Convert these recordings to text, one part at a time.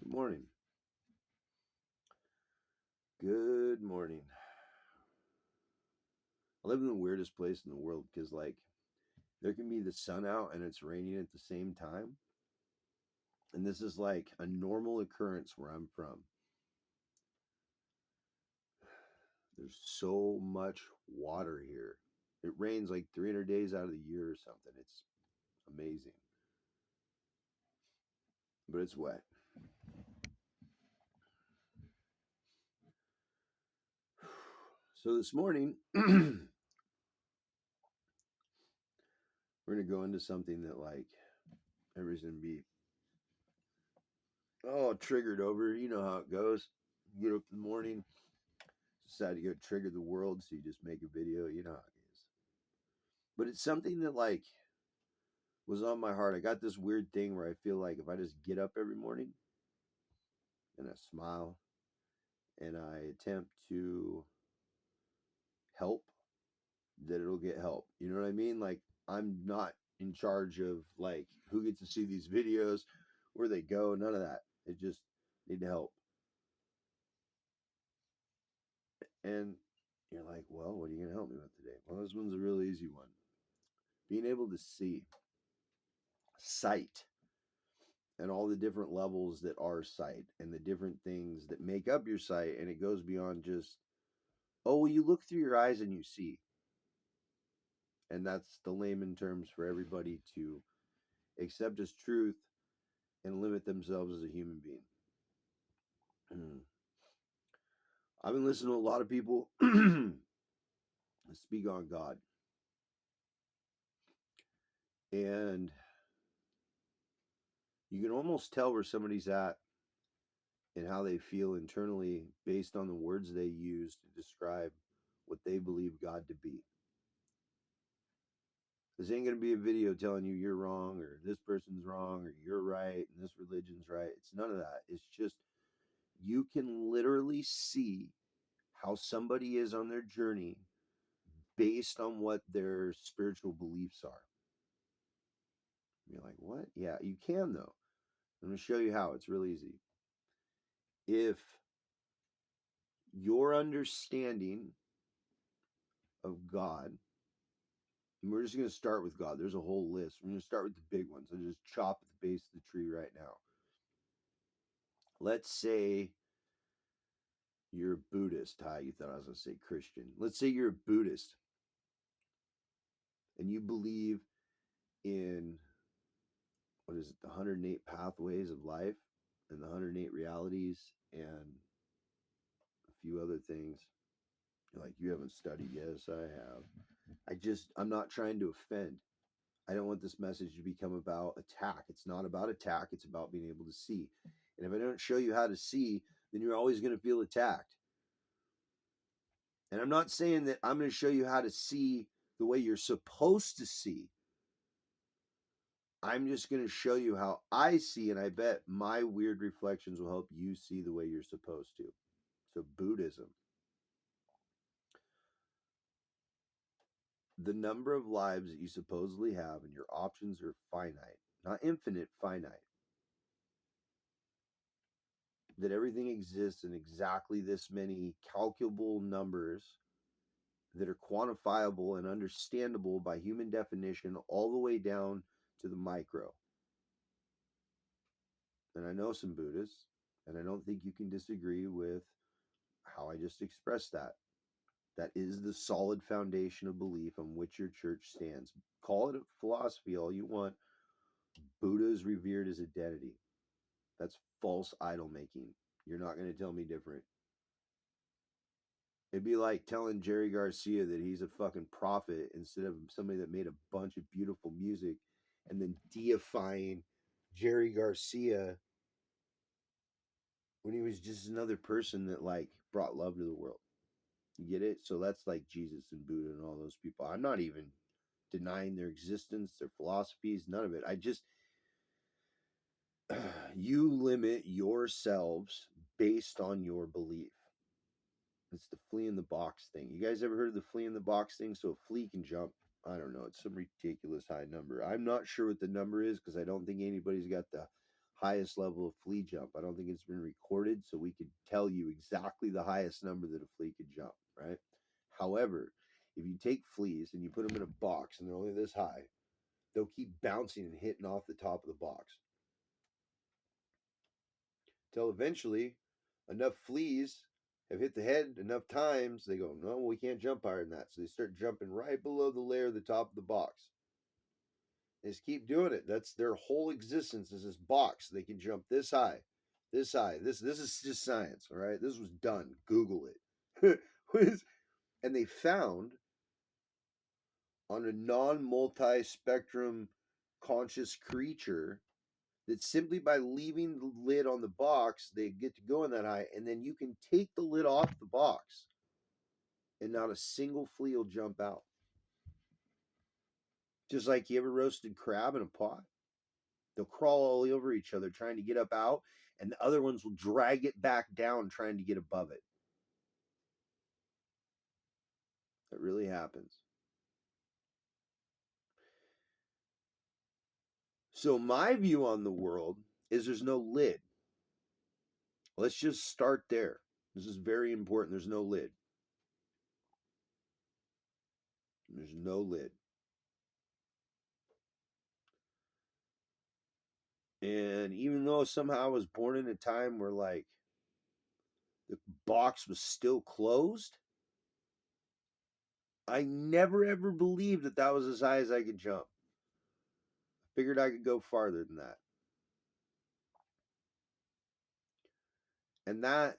Good morning. Good morning. I live in the weirdest place in the world because, there can be the sun out and it's raining at the same time. And this is like a normal occurrence where I'm from. There's so much water here. It rains like 300 days out of the year or something. It's amazing. But it's wet. So this morning, we're going to go into something that, everybody's going to be, triggered over. You know how it goes. You get up in the morning, decide to go trigger the world, so you just make a video. You know how it is. But it's something that was on my heart. I got this weird thing where I feel like if I just get up every morning and I smile and I attempt to help, that it'll get help. You know what I mean? Like, I'm not in charge of who gets to see these videos, where they go, none of that. It just need to help. And you're like, well, what are you going to help me with today? Well, this one's a real easy one. Being able to see, sight, and all the different levels that are sight and the different things that make up your sight. And it goes beyond just, oh, well, you look through your eyes and you see. And that's the layman terms for everybody to accept as truth and limit themselves as a human being. I've been listening to a lot of people speak on God. And you can almost tell where somebody's at and how they feel internally based on the words they use to describe what they believe God to be. This ain't going to be a video telling you you're wrong or this person's wrong or you're right and this religion's right. It's none of that. It's just you can literally see how somebody is on their journey based on what their spiritual beliefs are. You're like, what? Yeah, you can though. I'm going to show you how. It's real easy. If your understanding of God, and we're just going to start with God. There's a whole list. We're going to start with the big ones. I'll just chop at the base of the tree right now. Let's say you're a Buddhist. Hi, you thought I was going to say Christian. Let's say you're a Buddhist and you believe in, what is it, the 108 pathways of life and the 108 realities and a few other things. You're like, you haven't studied. Yes, I have. I'm not trying to offend. I don't want this message to become about attack. It's not about attack. It's about being able to see. And if I don't show you how to see, then you're always going to feel attacked. And I'm not saying that I'm going to show you how to see the way you're supposed to see. I'm just going to show you how I see, and I bet my weird reflections will help you see the way you're supposed to. So, Buddhism. The number of lives that you supposedly have and your options are finite, not infinite, finite. That everything exists in exactly this many calculable numbers that are quantifiable and understandable by human definition all the way down to the micro. And I know some Buddhists, and I don't think you can disagree with how I just expressed that. That is the solid foundation of belief on which your church stands. Call it a philosophy all you want. Buddha is revered as a deity. That's false idol making. You're not going to tell me different. It'd be like telling Jerry Garcia that he's a fucking prophet instead of somebody that made a bunch of beautiful music and then deifying Jerry Garcia when he was just another person that brought love to the world. You get it? So that's like Jesus and Buddha and all those people. I'm not even denying their existence, their philosophies, none of it. I just you limit yourselves based on your belief. It's the flea in the box thing. You guys ever heard of the flea in the box thing? So a flea can jump, I don't know, it's some ridiculous high number. I'm not sure what the number is because I don't think anybody's got the highest level of flea jump. I don't think it's been recorded, so we could tell you exactly the highest number that a flea could jump, right? However, if you take fleas and you put them in a box and they're only this high, they'll keep bouncing and hitting off the top of the box till eventually enough fleas have hit the head enough times, they go, no, we can't jump higher than that. So they start jumping right below the layer of the top of the box. They just keep doing it. That's their whole existence is this box. They can jump this high, this high. This is just science, all right? This was done. Google it. And they found on a non-multi-spectrum conscious creature that simply by leaving the lid on the box, they get to go in that high, and then you can take the lid off the box, and not a single flea will jump out. Just like you ever roasted crab in a pot? They'll crawl all over each other trying to get up out, and the other ones will drag it back down trying to get above it. It really happens. So, my view on the world is there's no lid. Let's just start there. This is very important. There's no lid. There's no lid. And even though somehow I was born in a time where like the box was still closed, I never ever believed that that was as high as I could jump. I figured I could go farther than that. And that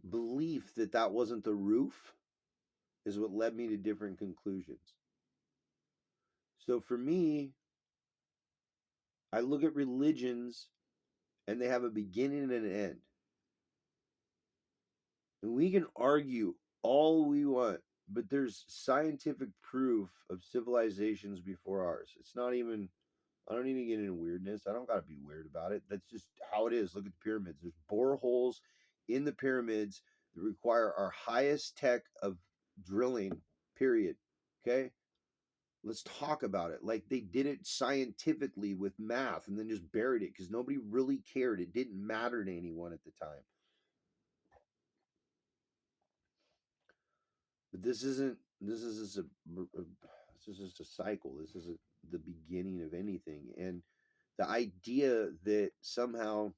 belief that that wasn't the roof is what led me to different conclusions. So for me, I look at religions and they have a beginning and an end. And we can argue all we want, but there's scientific proof of civilizations before ours. It's not even, I don't even get into weirdness. I don't got to be weird about it. That's just how it is. Look at the pyramids. There's boreholes in the pyramids that require our highest tech of drilling, period. Okay? Let's talk about it. Like they did it scientifically with math and then just buried it because nobody really cared. It didn't matter to anyone at the time. But this isn't. This is just this is just a cycle. This is the beginning of anything, and the idea that somehow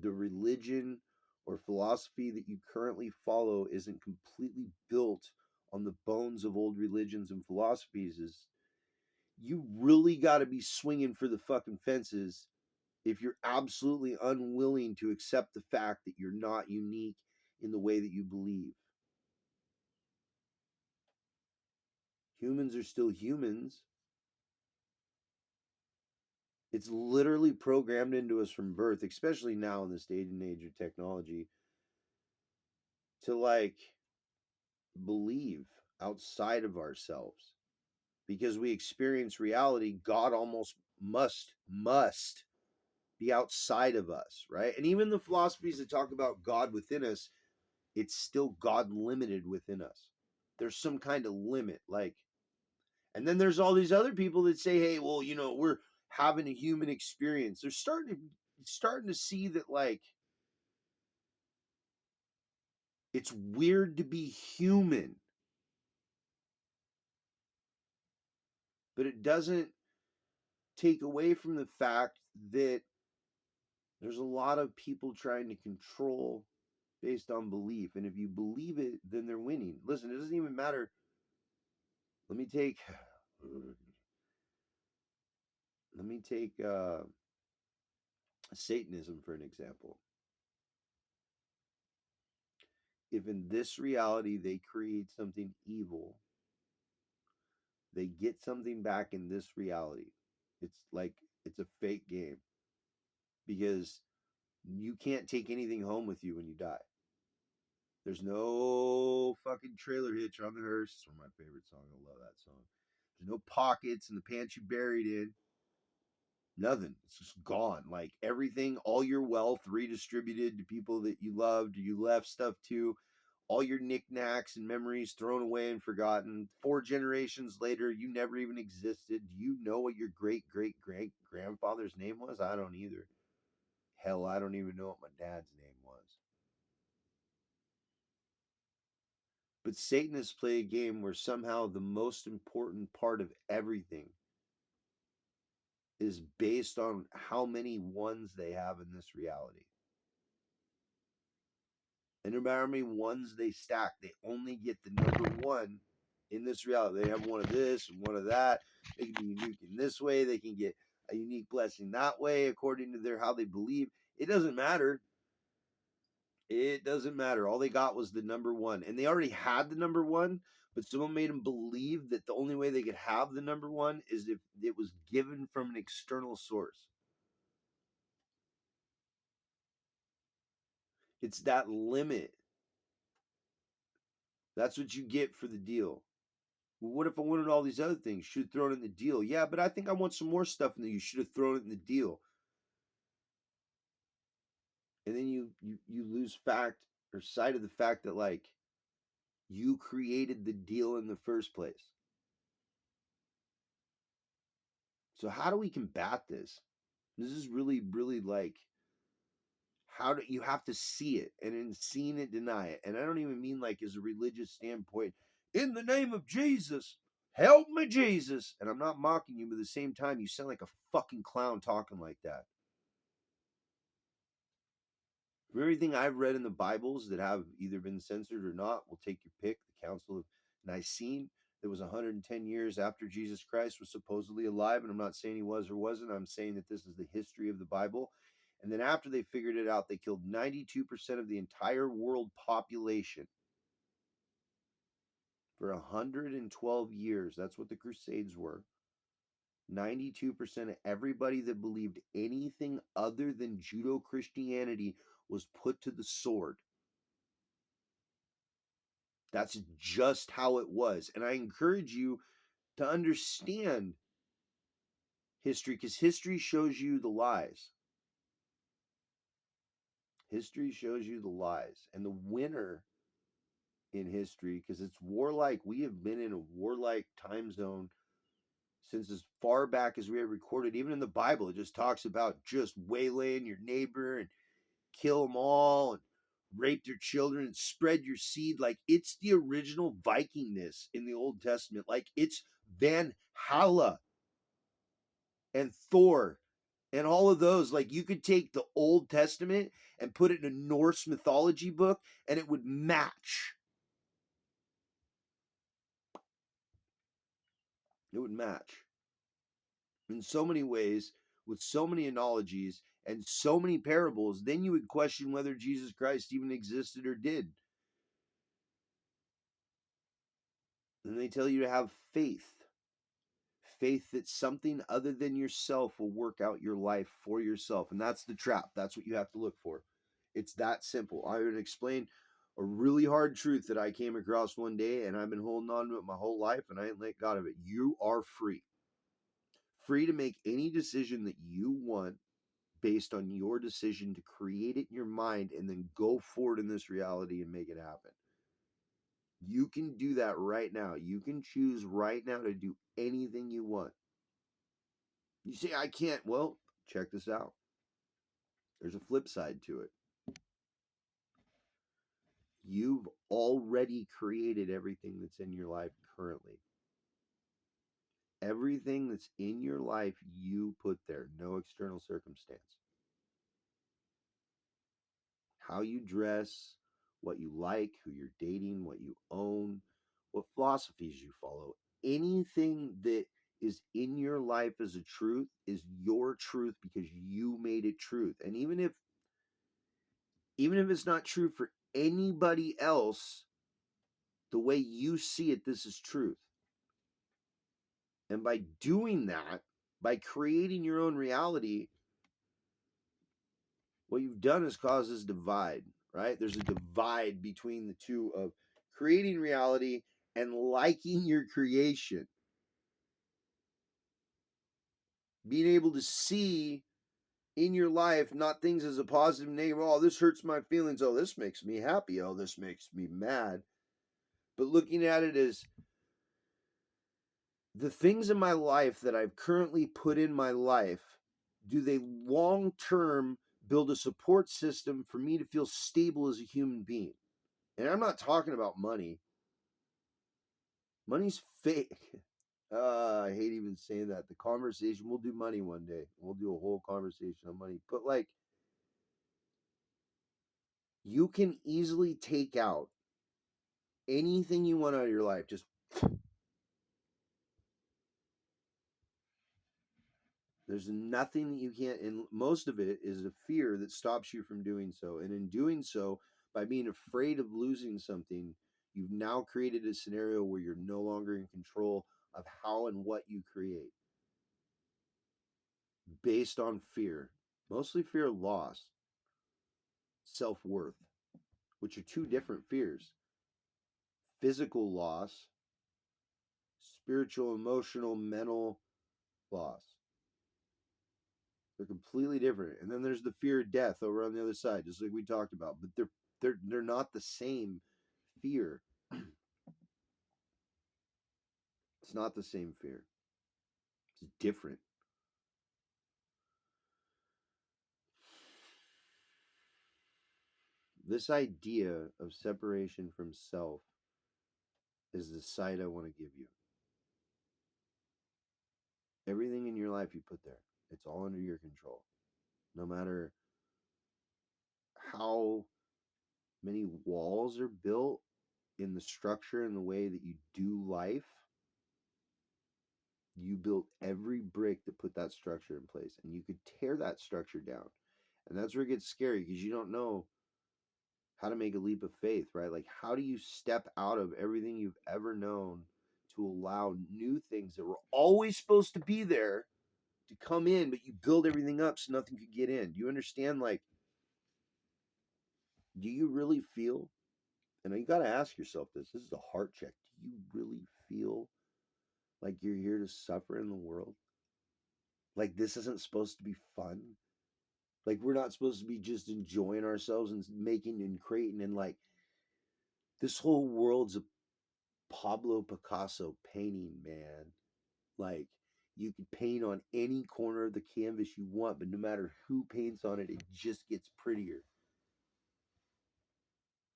the religion or philosophy that you currently follow isn't completely built on the bones of old religions and philosophies is you really got to be swinging for the fucking fences if you're absolutely unwilling to accept the fact that you're not unique in the way that you believe. Humans are still humans. It's literally programmed into us from birth, especially now in this day and age of technology, to like believe outside of ourselves because we experience reality. God almost must be outside of us, right? And even the philosophies that talk about God within us, it's still God limited within us. There's some kind of limit, like, and then there's all these other people that say, hey, well, you know, we're having a human experience. They're starting to see that like it's weird to be human, but it doesn't take away from the fact that there's a lot of people trying to control based on belief. And if you believe it, then they're winning. Listen, it doesn't even matter. Let me take let me take Satanism for an example. If in this reality they create something evil, they get something back in this reality. It's like it's a fake game because you can't take anything home with you when you die. There's no fucking trailer hitch on the hearse. It's one of my favorite songs. I love that song. There's no pockets in the pants you buried in. Nothing. It's just gone. Like everything, all your wealth redistributed to people that you loved, you left stuff to. all your knickknacks and memories thrown away and forgotten. 4 generations later, you never even existed. Do you know what your great great great grandfather's name was? I don't either. Hell, I don't even know what my dad's name was. But Satanists play a game where somehow the most important part of everything is based on how many ones they have in this reality. And no matter how many ones they stack, they only get the number one in this reality. They have one of this and one of that. They can be unique in this way. They can get a unique blessing that way, according to their how they believe. It doesn't matter. It doesn't matter. All they got was the number one. And they already had the number one, but someone made them believe that the only way they could have the number one is if it was given from an external source. It's that limit. That's what you get for the deal. Well, what if I wanted all these other things? Should have thrown it in the deal. Yeah, but I think I want some more stuff in there. You should have thrown it in the deal. And then you lose fact or sight of the fact that like you created the deal in the first place. So how do we combat this? This is really, really like how do you have to see it, and in seeing it, deny it. And I don't even mean like as a religious standpoint. In the name of Jesus, help me, Jesus. And I'm not mocking you, but at the same time, you sound like a fucking clown talking like that. From everything I've read in the Bibles that have either been censored or not, we'll take your pick. The Council of Nicene, that was 110 years after Jesus Christ was supposedly alive. And I'm not saying he was or wasn't. I'm saying that this is the history of the Bible. And then after they figured it out, they killed 92% of the entire world population for 112 years. That's what the Crusades were. 92% of everybody that believed anything other than Judeo-Christianity was put to the sword. That's just how it was. And I encourage you to understand history, because history shows you the lies. History shows you the lies. And the winner in history, because it's warlike, we have been in a warlike time zone since as far back as we have recorded. Even in the Bible, it just talks about just waylaying your neighbor and kill them all and rape their children and spread your seed. Like it's the original Vikingness in the Old Testament. Like it's Van Halla and Thor and all of those. Like you could take the Old Testament and put it in a Norse mythology book and it would match. It would match in so many ways, with so many analogies and so many parables. Then you would question whether Jesus Christ even existed or did. And they tell you to have faith. Faith that something other than yourself will work out your life for yourself. And that's the trap. That's what you have to look for. It's that simple. I would explain a really hard truth that I came across one day, and I've been holding on to it my whole life, and I ain't let go of it. You are free. Free to make any decision that you want based on your decision to create it in your mind and then go forward in this reality and make it happen. You can do that right now. You can choose right now to do anything you want. You say, I can't. Well, check this out. There's a flip side to it. You've already created everything that's in your life currently. Everything that's in your life, you put there, no external circumstance. How you dress, what you like, who you're dating, what you own, what philosophies you follow. Anything that is in your life as a truth is your truth because you made it truth. And even if it's not true for anybody else, the way you see it, this is truth. And by doing that, by creating your own reality, what you've done is cause this divide, right? There's a divide between the two of creating reality and liking your creation. Being able to see in your life, not things as a positive, negative. Oh, this hurts my feelings. Oh, this makes me happy. Oh, this makes me mad. But looking at it as the things in my life that I've currently put in my life, do they long term build a support system for me to feel stable as a human being? And I'm not talking about money. Money's fake. I hate even saying that. The conversation, we'll do money one day. We'll do a whole conversation on money. But like, you can easily take out anything you want out of your life. Just there's nothing that you can't, and most of it is a fear that stops you from doing so. And in doing so, by being afraid of losing something, you've now created a scenario where you're no longer in control of how and what you create based on fear, mostly fear of loss, self worth, which are two different fears. Physical loss, spiritual, emotional, mental loss. They're completely different. And then there's the fear of death over on the other side, just like we talked about. But they're not the same fear. It's not the same fear. It's different. This idea of separation from self is the sight I want to give you. Everything in your life you put there, it's all under your control. No matter how many walls are built in the structure and the way that you do life, you built every brick to put that structure in place, and you could tear that structure down. And that's where it gets scary because you don't know how to make a leap of faith, right? Like, how do you step out of everything you've ever known to allow new things that were always supposed to be there to come in, but you build everything up so nothing could get in? Do you understand? Like, do you really feel? And you got to ask yourself this. This is a heart check. Do you really feel like you're here to suffer in the world? Like, this isn't supposed to be fun? Like, we're not supposed to be just enjoying ourselves and making and creating, and like, this whole world's a Pablo Picasso painting, man. Like, you can paint on any corner of the canvas you want, but no matter who paints on it, it just gets prettier.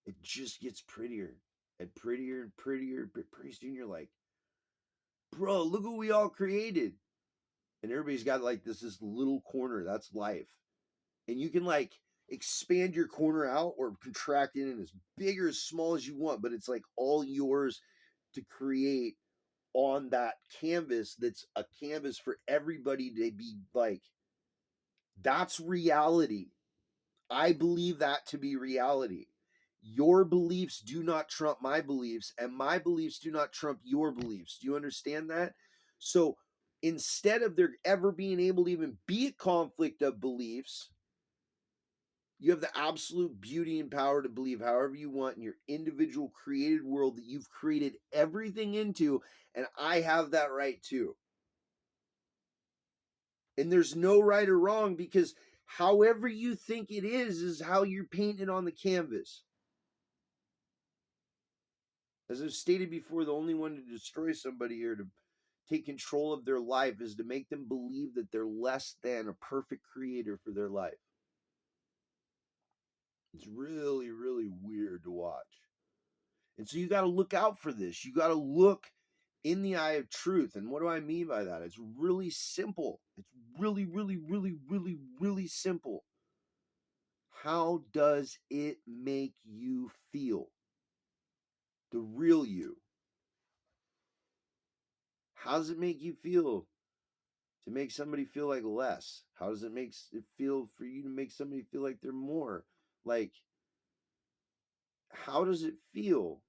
It just gets prettier and prettier and prettier. But pretty soon you're like, bro, look what we all created. And everybody's got like this little corner. That's life. And you can like expand your corner out or contract it in as big or as small as you want, but it's like all yours to create on that canvas. That's a canvas for everybody to be like, that's reality. I believe that to be reality. Your beliefs do not trump my beliefs, and my beliefs do not trump your beliefs. Do you understand that? So instead of there ever being able to even be a conflict of beliefs, you have the absolute beauty and power to believe however you want in your individual created world that you've created everything into, and I have that right too. And there's no right or wrong because however you think it is how you're painting on the canvas. As I've stated before, the only one to destroy somebody or to take control of their life is to make them believe that they're less than a perfect creator for their life. It's really, really weird to watch. And so you got to look out for this. You got to look in the eye of truth. And what do I mean by that? It's really simple. It's really, really, really, really, really simple. How does it make you feel? The real you. How does it make you feel to make somebody feel like less? How does it make it feel for you to make somebody feel like they're more? Like, how does it feel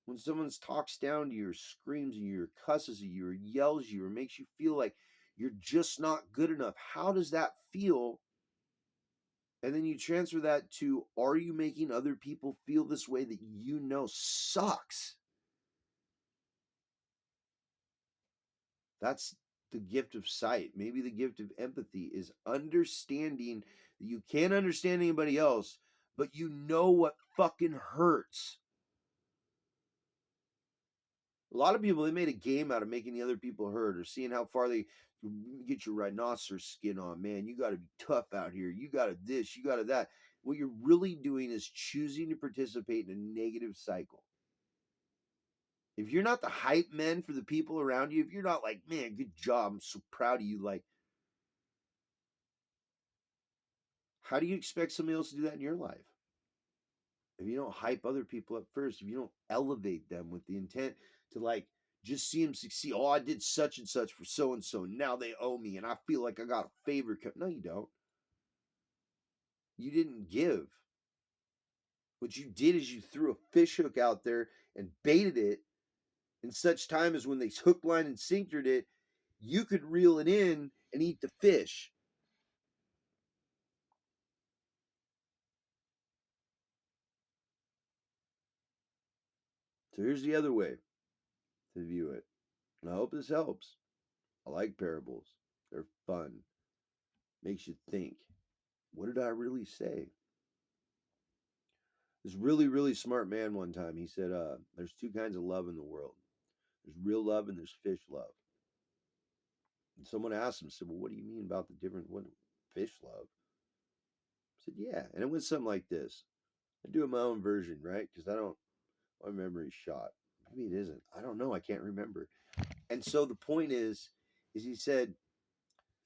when someone talks down to you or screams at you or cusses at you or yells at you or makes you feel like you're just not good enough? How does that feel? And then you transfer that to, are you making other people feel this way that you know sucks? That's the gift of sight. Maybe the gift of empathy is understanding that you can't understand anybody else, but you know what fucking hurts. A lot of people, they made a game out of making the other people hurt or seeing how far they get your rhinoceros skin on. Man, you got to be tough out here. You got to this, you got to that. What you're really doing is choosing to participate in a negative cycle. If you're not the hype man for the people around you, if you're not like, man, good job, I'm so proud of you, like, how do you expect somebody else to do that in your life? If you don't hype other people up first, if you don't elevate them with the intent to like just see them succeed. Oh, I did such and such for so and so. Now they owe me, and I feel like I got a favor. No, you don't. You didn't give. What you did is you threw a fish hook out there and baited it in such time as when they hook, line, and sinkered it, you could reel it in and eat the fish. So here's the other way to view it. And I hope this helps. I like parables. They're fun. Makes you think. What did I really say? This really, really smart man one time, he said, there's two kinds of love in the world. There's real love and there's fish love. And someone asked him, said, well, what do you mean about the different what fish love? I said, yeah. And it went something like this. I do it my own version, right? Because my memory's shot. Maybe it isn't. I don't know. I can't remember. And so the point is he said,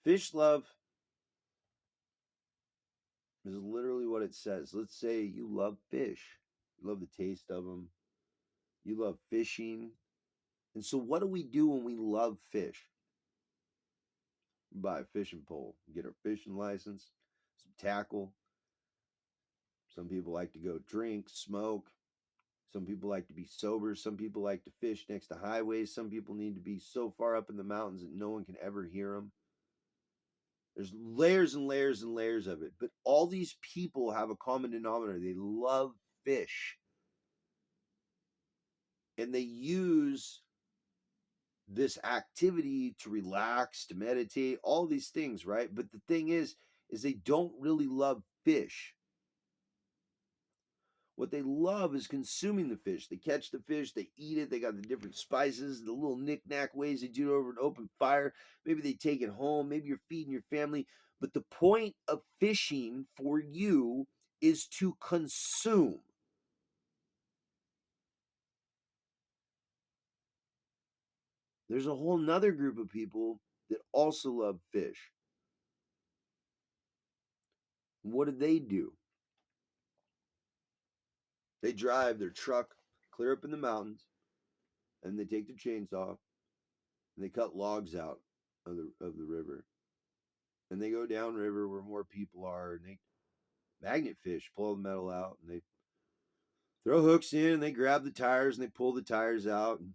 fish love is literally what it says. Let's say you love fish. You love the taste of them. You love fishing. And so what do we do when we love fish? We buy a fishing pole, get our fishing license, some tackle. Some people like to go drink, smoke. Some people like to be sober. Some people like to fish next to highways. Some people need to be so far up in the mountains that no one can ever hear them. There's layers and layers and layers of it. But all these people have a common denominator. They love fish. And they use this activity to relax, to meditate, all these things, right? But the thing is they don't really love fish. What they love is consuming the fish. They catch the fish, they eat it, they got the different spices, the little knick-knack ways they do it over an open fire. Maybe they take it home, maybe you're feeding your family. But the point of fishing for you is to consume. There's a whole nother group of people that also love fish. What do? They drive their truck clear up in the mountains, and they take their chainsaw and they cut logs out of the river. And they go downriver where more people are, and they magnet fish, pull the metal out, and they throw hooks in, and they grab the tires, and they pull the tires out. And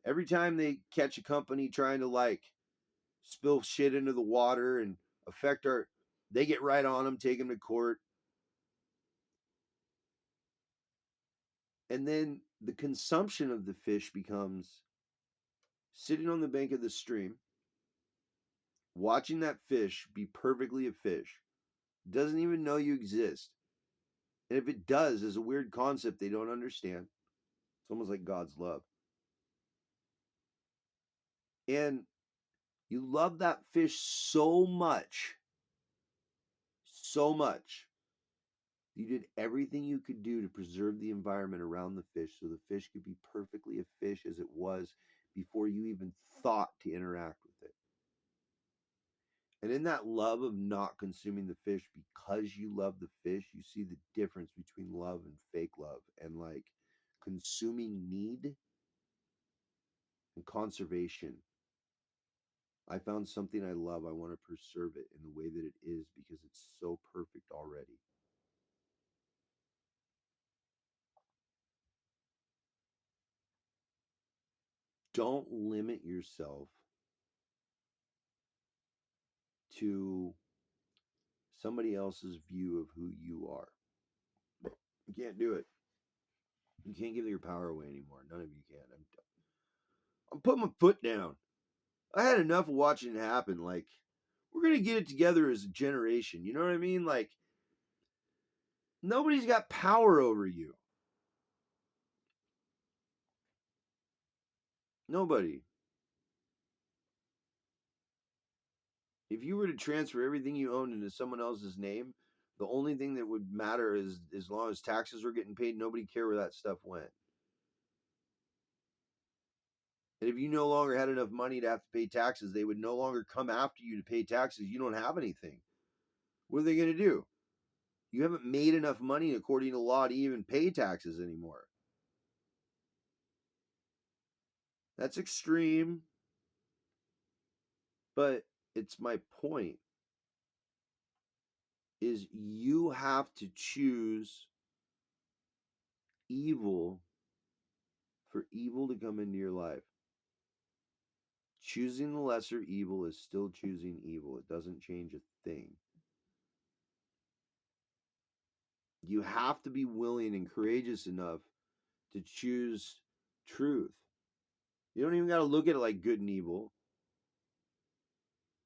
every time they catch a company trying to like spill shit into the water and affect they get right on them, take them to court. And then the consumption of the fish becomes sitting on the bank of the stream, watching that fish be perfectly a fish, doesn't even know you exist. And if it does, is a weird concept they don't understand. It's almost like God's love. And you love that fish so much. You did everything you could do to preserve the environment around the fish so the fish could be perfectly a fish as it was before you even thought to interact with it. And in that love of not consuming the fish because you love the fish, you see the difference between love and fake love and like consuming need and conservation. I found something I love. I want to preserve it in the way that it is because it's so perfect already. Don't limit yourself to somebody else's view of who you are. You can't do it. You can't give your power away anymore. None of you can. I'm putting my foot down. I had enough of watching it happen. Like, we're going to get it together as a generation. You know what I mean? Like, nobody's got power over you. Nobody. If you were to transfer everything you owned into someone else's name, the only thing that would matter is as long as taxes were getting paid, nobody cared where that stuff went. And if you no longer had enough money to have to pay taxes, they would no longer come after you to pay taxes. You don't have anything. What are they going to do? You haven't made enough money according to law to even pay taxes anymore. That's extreme, but it's my point is you have to choose evil for evil to come into your life. Choosing the lesser evil is still choosing evil. It doesn't change a thing. You have to be willing and courageous enough to choose truth. You don't even got to look at it like good and evil.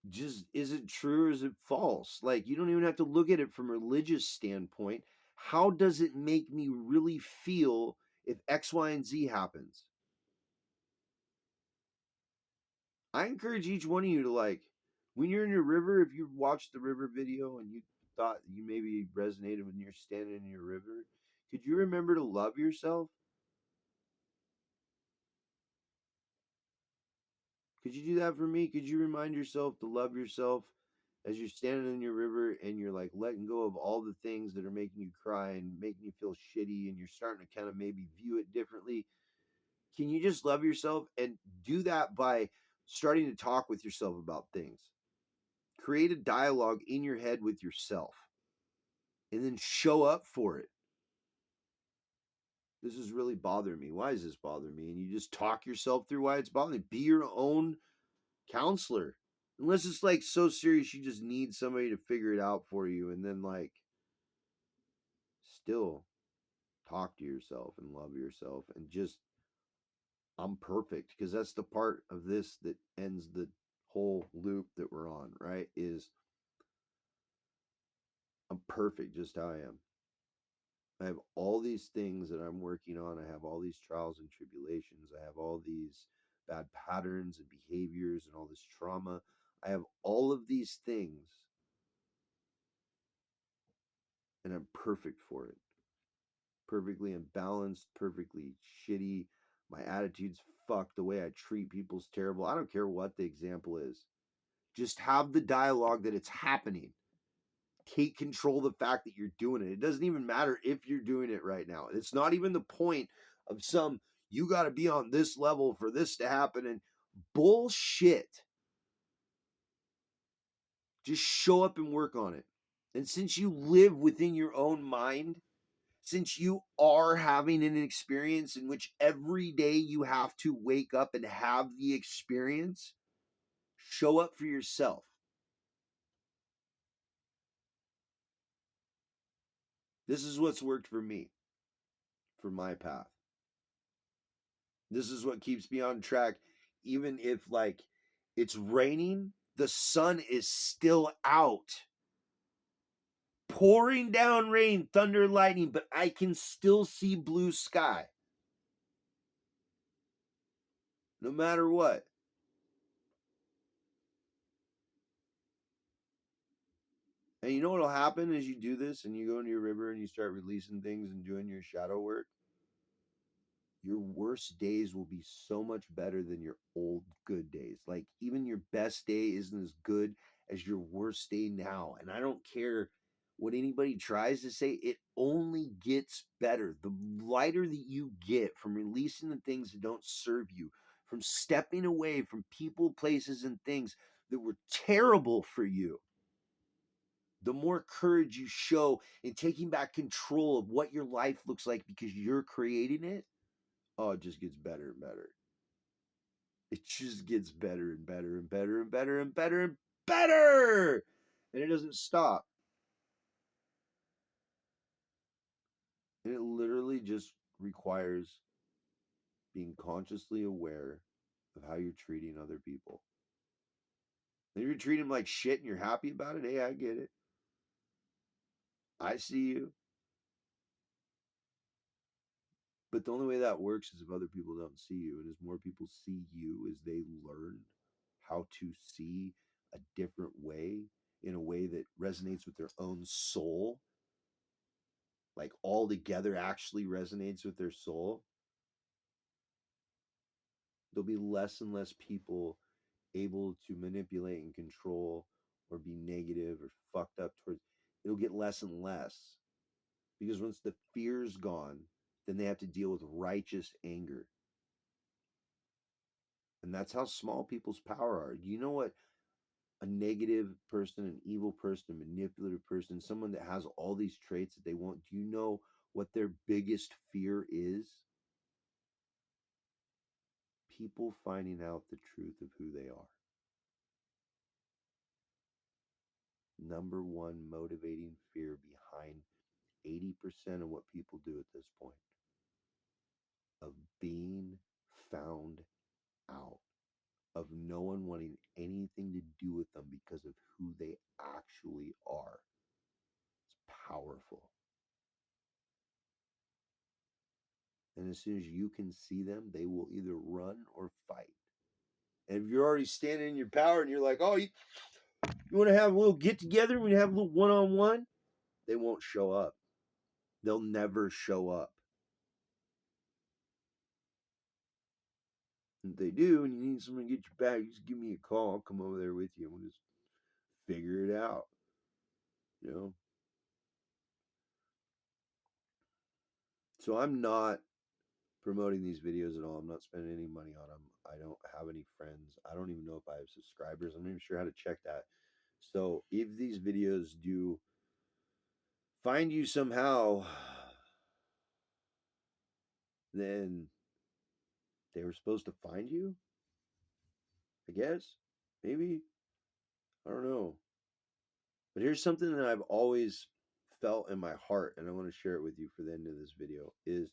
Just is it true or is it false? Like, you don't even have to look at it from a religious standpoint. How does it make me really feel if X, Y, and Z happens? I encourage each one of you to, like, when you're in your river, if you watched the river video and you thought you maybe resonated when you're standing in your river, could you remember to love yourself? Could you do that for me? Could you remind yourself to love yourself as you're standing in your river and you're like letting go of all the things that are making you cry and making you feel shitty and you're starting to kind of maybe view it differently? Can you just love yourself and do that by starting to talk with yourself about things? Create a dialogue in your head with yourself and then show up for it. This is really bothering me. Why is this bothering me? And you just talk yourself through why it's bothering you. Be your own counselor. Unless it's like so serious you just need somebody to figure it out for you and then like still talk to yourself and love yourself and just I'm perfect because that's the part of this that ends the whole loop that we're on, right? Is I'm perfect just how I am. I have all these things that I'm working on. I have all these trials and tribulations. I have all these bad patterns and behaviors and all this trauma. I have all of these things and I'm perfect for it. Perfectly imbalanced, perfectly shitty. My attitude's fucked. The way I treat people's terrible. I don't care what the example is. Just have the dialogue that it's happening. Take control of the fact that you're doing it. It doesn't even matter if you're doing it right now. It's not even the point of some, you got to be on this level for this to happen. And bullshit. Just show up and work on it. And since you live within your own mind, since you are having an experience in which every day you have to wake up and have the experience, show up for yourself. This is what's worked for me, for my path. This is what keeps me on track. Even if, like, it's raining, the sun is still out. Pouring down rain, thunder, lightning, but I can still see blue sky. No matter what. And you know what'll happen as you do this and you go into your river and you start releasing things and doing your shadow work? Your worst days will be so much better than your old good days. Like, even your best day isn't as good as your worst day now. And I don't care what anybody tries to say, it only gets better. The lighter that you get from releasing the things that don't serve you, from stepping away from people, places, and things that were terrible for you, the more courage you show in taking back control of what your life looks like because you're creating it. Oh, it just gets better and better. It just gets better and better and better and better and better and better. And it doesn't stop. And it literally just requires being consciously aware of how you're treating other people. And if you treat him like shit and you're happy about it, hey, I get it. I see you. But the only way that works is if other people don't see you. And as more people see you, as they learn how to see a different way, in a way that resonates with their own soul, like all together actually resonates with their soul, there'll be less and less people able to manipulate and control or be negative or fucked up towards. It'll get less and less because once the fear's gone, then they have to deal with righteous anger. And that's how small people's power are. Do you know what a negative person, an evil person, a manipulative person, someone that has all these traits that they want, do you know what their biggest fear is? People finding out the truth of who they are. Number one motivating fear behind 80% of what people do at this point, of being found out, of no one wanting anything to do with them because of who they actually are. It's powerful. And as soon as you can see them, they will either run or fight. And if you're already standing in your power and you're like, oh, you want to have a little get together? We have a little one on one. They won't show up. They'll never show up. If they do, and you need someone to get your back, just give me a call. I'll come over there with you and we'll just figure it out. You know? So I'm not promoting these videos at all. I'm not spending any money on them. I don't have any friends. I don't even know if I have subscribers. I'm not even sure how to check that. So if these videos do find you somehow, then they were supposed to find you, I guess. Maybe. I don't know. But here's something that I've always felt in my heart, and I want to share it with you for the end of this video, is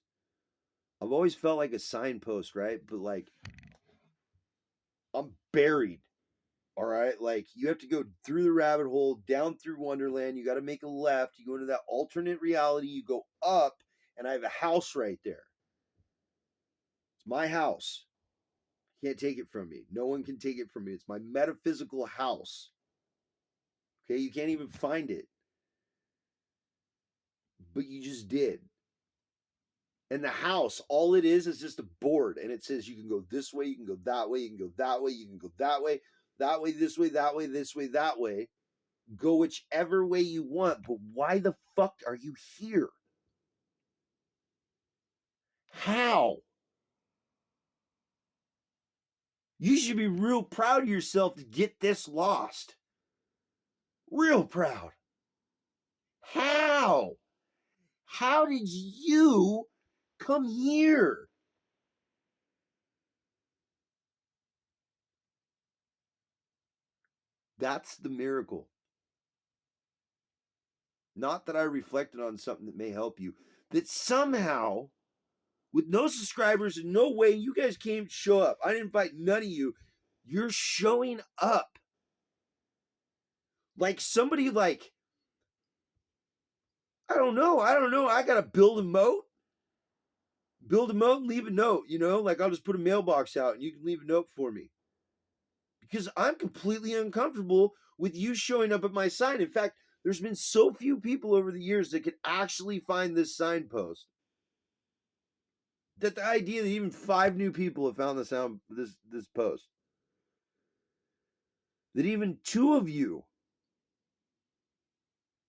I've always felt like a signpost, right? But like I'm buried. All right. Like you have to go through the rabbit hole, down through Wonderland. You got to make a left. You go into that alternate reality. You go up, and I have a house right there. It's my house. Can't take it from me. No one can take it from me. It's my metaphysical house. Okay. You can't even find it. But you just did. And the house, all it is just a board. And it says you can go this way, you can go that way, you can go that way, you can go that way, this way, that way, this way, that way. Go whichever way you want. But why the fuck are you here? How? You should be real proud of yourself to get this lost. Real proud. How? How did you come here? That's the miracle. Not that I reflected on something that may help you, that somehow, with no subscribers and no way you guys can't show up. I didn't invite none of you. You're showing up. Like somebody like, I don't know. I got to build a moat. Build a moat and leave a note, like I'll just put a mailbox out and you can leave a note for me. Because I'm completely uncomfortable with you showing up at my sign. In fact, there's been so few people over the years that could actually find this signpost, that the idea that even 5 new people have found this post, that even 2 of you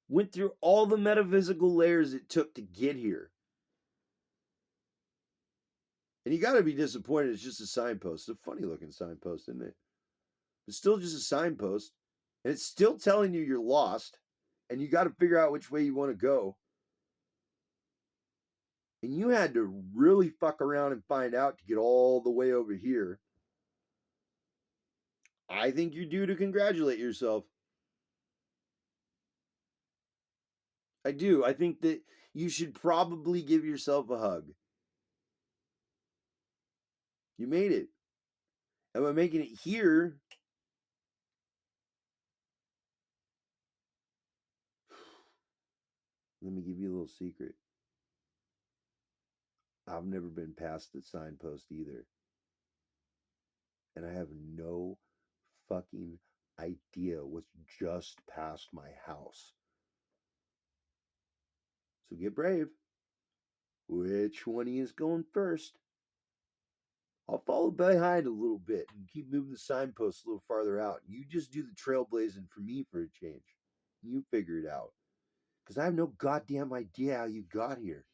went through all the metaphysical layers it took to get here. And you got to be disappointed. It's just a signpost. It's a funny looking signpost, isn't it? It's still just a signpost. And it's still telling you you're lost. And you got to figure out which way you want to go. And you had to really fuck around and find out to get all the way over here. I think you're due to congratulate yourself. I do. I think that you should probably give yourself a hug. You made it. And by making it here, Let me give you a little secret. I've never been past the signpost either. And I have no fucking idea what's just past my house. So get brave. Which one of you is going first? I'll follow behind a little bit and keep moving the signposts a little farther out. You just do the trailblazing for me for a change. You figure it out. Because I have no goddamn idea how you got here.